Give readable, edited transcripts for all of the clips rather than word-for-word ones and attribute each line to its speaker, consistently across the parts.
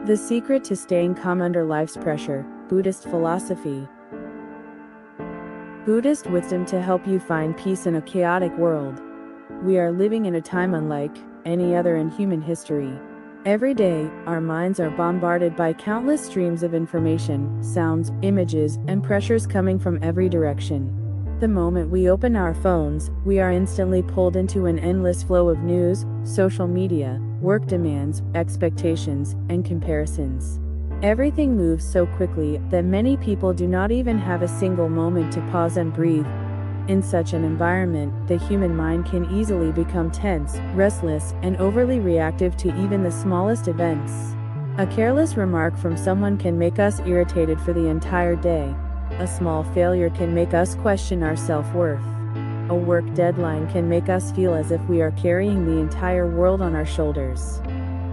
Speaker 1: The secret to staying calm under life's pressure, Buddhist philosophy. Buddhist wisdom to help you find peace in a chaotic world. We are living in a time unlike any other in human history. Every day, our minds are bombarded by countless streams of information, sounds, images, and pressures coming from every direction. The moment we open our phones, we are instantly pulled into an endless flow of news, social media, work demands, expectations, and comparisons. Everything moves so quickly that many people do not even have a single moment to pause and breathe. In such an environment, the human mind can easily become tense, restless, and overly reactive to even the smallest events. A careless remark from someone can make us irritated for the entire day. A small failure can make us question our self-worth. A work deadline can make us feel as if we are carrying the entire world on our shoulders.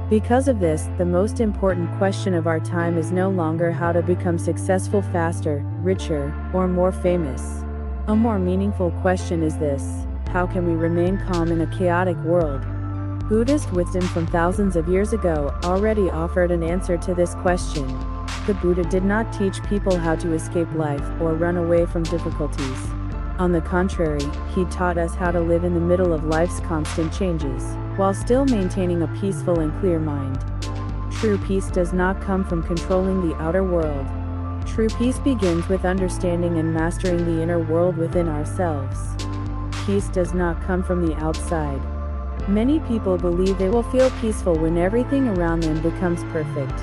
Speaker 1: Because of this, the most important question of our time is no longer how to become successful faster, richer, or more famous. A more meaningful question is this: how can we remain calm in a chaotic world? Buddhist wisdom from thousands of years ago already offered an answer to this question. The Buddha did not teach people how to escape life or run away from difficulties. On the contrary, he taught us how to live in the middle of life's constant changes, while still maintaining a peaceful and clear mind. True peace does not come from controlling the outer world. True peace begins with understanding and mastering the inner world within ourselves. Peace does not come from the outside. Many people believe they will feel peaceful when everything around them becomes perfect.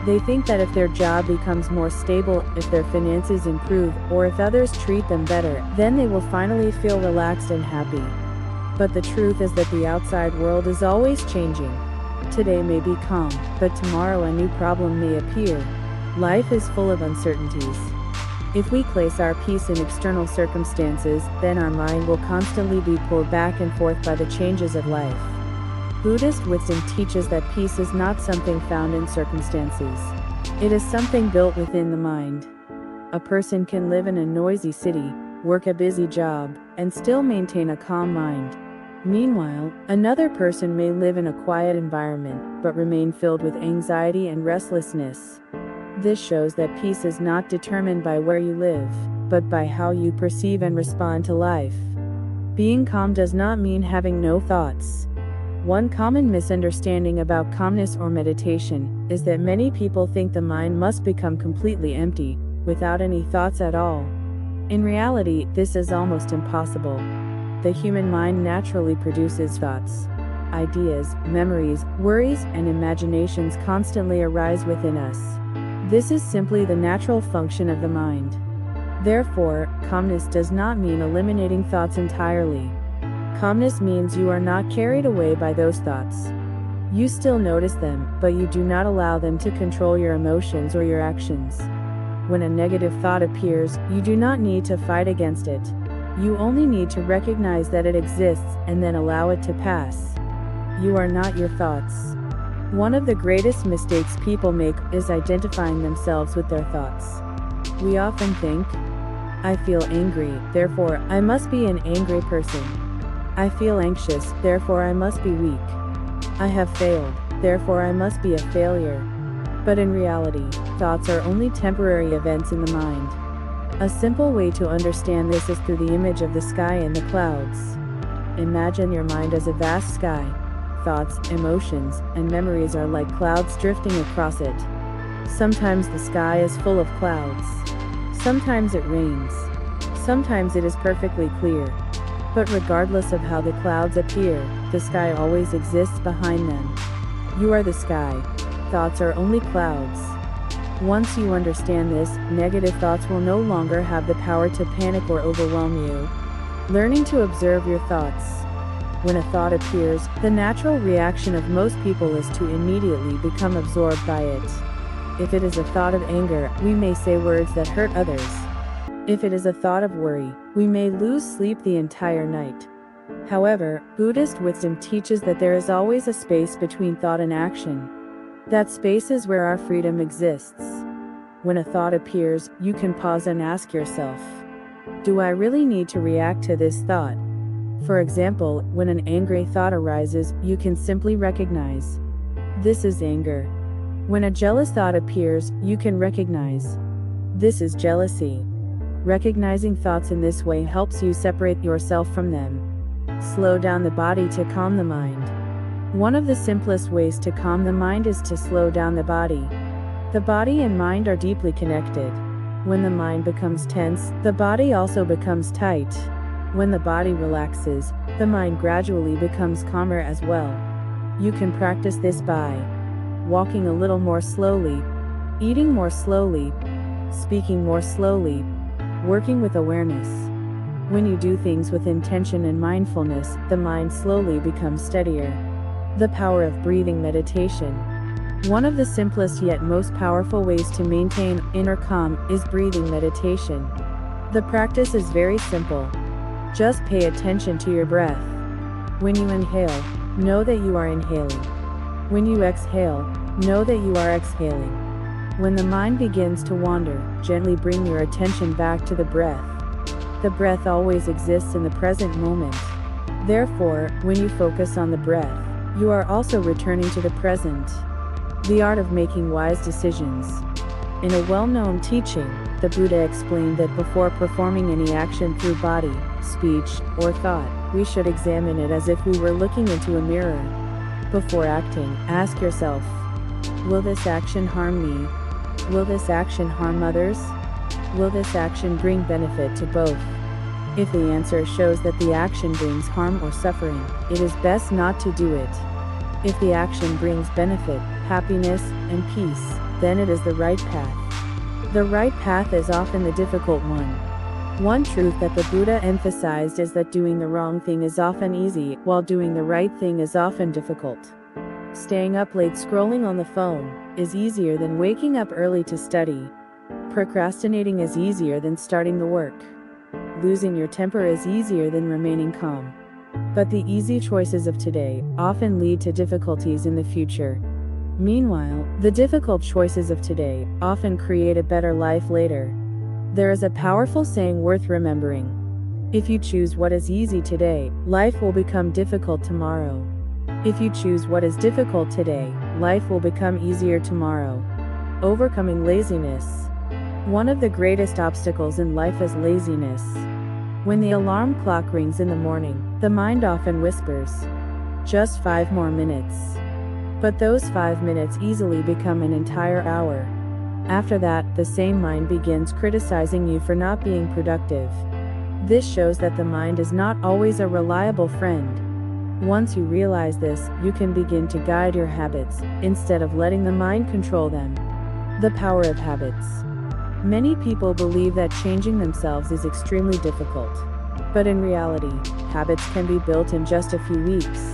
Speaker 1: They think that if their job becomes more stable, if their finances improve, or if others treat them better, then they will finally feel relaxed and happy. But the truth is that the outside world is always changing. Today may be calm, but tomorrow a new problem may appear. Life is full of uncertainties. If we place our peace in external circumstances, then our mind will constantly be pulled back and forth by the changes of life. Buddhist wisdom teaches that peace is not something found in circumstances. It is something built within the mind. A person can live in a noisy city, work a busy job, and still maintain a calm mind. Meanwhile, another person may live in a quiet environment, but remain filled with anxiety and restlessness. This shows that peace is not determined by where you live, but by how you perceive and respond to life. Being calm does not mean having no thoughts. One common misunderstanding about calmness or meditation is that many people think the mind must become completely empty, without any thoughts at all. In reality, this is almost impossible. The human mind naturally produces thoughts. Ideas, memories, worries, and imaginations constantly arise within us. This is simply the natural function of the mind. Therefore, calmness does not mean eliminating thoughts entirely. Calmness means you are not carried away by those thoughts. You still notice them, but you do not allow them to control your emotions or your actions. When a negative thought appears, you do not need to fight against it. You only need to recognize that it exists and then allow it to pass. You are not your thoughts. One of the greatest mistakes people make is identifying themselves with their thoughts. We often think, I feel angry, therefore I must be an angry person. I feel anxious, therefore I must be weak. I have failed, therefore I must be a failure. But in reality, thoughts are only temporary events in the mind. A simple way to understand this is through the image of the sky and the clouds. Imagine your mind as a vast sky. Thoughts, emotions, and memories are like clouds drifting across it. Sometimes the sky is full of clouds. Sometimes it rains. Sometimes it is perfectly clear. But regardless of how the clouds appear, the sky always exists behind them. You are the sky. Thoughts are only clouds. Once you understand this, negative thoughts will no longer have the power to panic or overwhelm you. Learning to observe your thoughts. When a thought appears, the natural reaction of most people is to immediately become absorbed by it. If it is a thought of anger, we may say words that hurt others. If it is a thought of worry, we may lose sleep the entire night. However, Buddhist wisdom teaches that there is always a space between thought and action. That space is where our freedom exists. When a thought appears, you can pause and ask yourself, do I really need to react to this thought? For example, when an angry thought arises, you can simply recognize, this is anger. When a jealous thought appears, you can recognize this is jealousy. Recognizing thoughts in this way helps you separate yourself from them. Slow down the body to calm the mind. One of the simplest ways to calm the mind is to slow down the body. The body and mind are deeply connected. When the mind becomes tense, the body also becomes tight. When the body relaxes, the mind gradually becomes calmer as well. You can practice this by walking a little more slowly, eating more slowly, speaking more slowly, working with awareness. When you do things with intention and mindfulness, the mind slowly becomes steadier. The power of breathing meditation. One of the simplest yet most powerful ways to maintain inner calm is breathing meditation. The practice is very simple. Just pay attention to your breath. When you inhale, know that you are inhaling. When you exhale, know that you are exhaling. When the mind begins to wander, gently bring your attention back to the breath. The breath always exists in the present moment. Therefore, when you focus on the breath, you are also returning to the present. The art of making wise decisions. In a well-known teaching, the Buddha explained that before performing any action through body, speech, or thought, we should examine it as if we were looking into a mirror. Before acting, ask yourself, will this action harm me? Will this action harm others? Will this action bring benefit to both? If the answer shows that the action brings harm or suffering, it is best not to do it. If the action brings benefit, happiness, and peace, then it is the right path. The right path is often the difficult one. One truth that the Buddha emphasized is that doing the wrong thing is often easy, while doing the right thing is often difficult. Staying up late scrolling on the phone is easier than waking up early to study. Procrastinating is easier than starting the work. Losing your temper is easier than remaining calm. But the easy choices of today often lead to difficulties in the future. Meanwhile, the difficult choices of today often create a better life later. There is a powerful saying worth remembering. If you choose what is easy today, life will become difficult tomorrow. If you choose what is difficult today, life will become easier tomorrow. Overcoming laziness. One of the greatest obstacles in life is laziness. When the alarm clock rings in the morning, the mind often whispers, just 5 more minutes. But those 5 minutes easily become an entire hour. After that, the same mind begins criticizing you for not being productive. This shows that the mind is not always a reliable friend. Once you realize this, you can begin to guide your habits, instead of letting the mind control them. The power of habits. Many people believe that changing themselves is extremely difficult. But in reality, habits can be built in just a few weeks.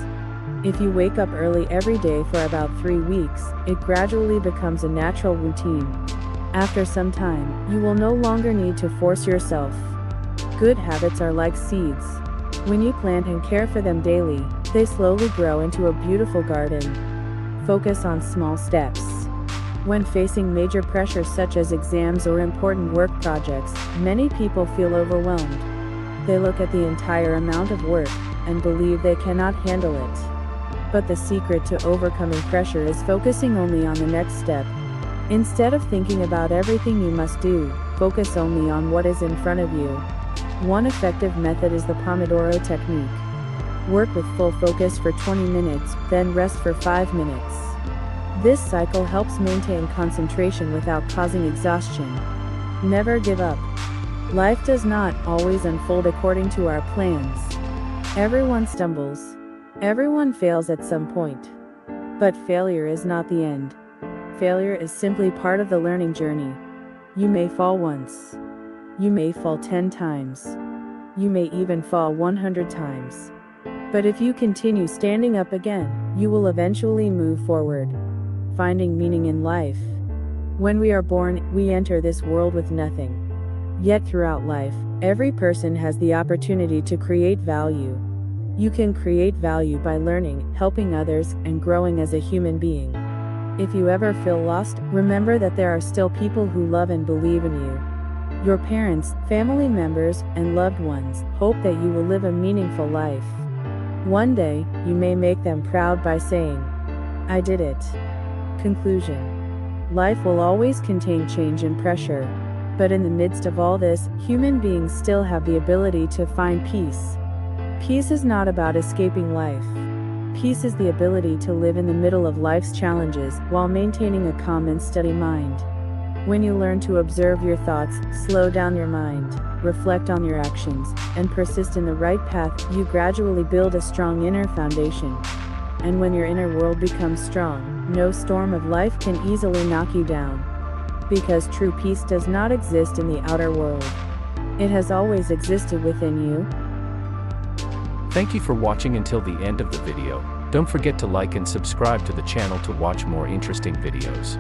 Speaker 1: If you wake up early every day for about 3 weeks, it gradually becomes a natural routine. After some time, you will no longer need to force yourself. Good habits are like seeds. When you plant and care for them daily, they slowly grow into a beautiful garden. Focus on small steps. When facing major pressures such as exams or important work projects, many people feel overwhelmed. They look at the entire amount of work and believe they cannot handle it. But the secret to overcoming pressure is focusing only on the next step. Instead of thinking about everything you must do, focus only on what is in front of you. One effective method is the Pomodoro technique. Work with full focus for 20 minutes, then rest for 5 minutes. This cycle helps maintain concentration without causing exhaustion. Never give up. Life does not always unfold according to our plans. Everyone stumbles. Everyone fails at some point. But failure is not the end. Failure is simply part of the learning journey. You may fall once. You may fall 10 times. You may even fall 100 times. But if you continue standing up again, you will eventually move forward. Finding meaning in life. When we are born, we enter this world with nothing. Yet throughout life, every person has the opportunity to create value. You can create value by learning, helping others, and growing as a human being. If you ever feel lost, remember that there are still people who love and believe in you. Your parents, family members, and loved ones hope that you will live a meaningful life. One day, you may make them proud by saying, I did it. Conclusion. Life will always contain change and pressure. But in the midst of all this, human beings still have the ability to find peace. Peace is not about escaping life. Peace is the ability to live in the middle of life's challenges while maintaining a calm and steady mind. When you learn to observe your thoughts, slow down your mind, reflect on your actions, and persist in the right path, you gradually build a strong inner foundation. And when your inner world becomes strong, no storm of life can easily knock you down. Because true peace does not exist in the outer world. It has always existed within you.
Speaker 2: Thank you for watching until the end of the video. Don't forget to like and subscribe to the channel to watch more interesting videos.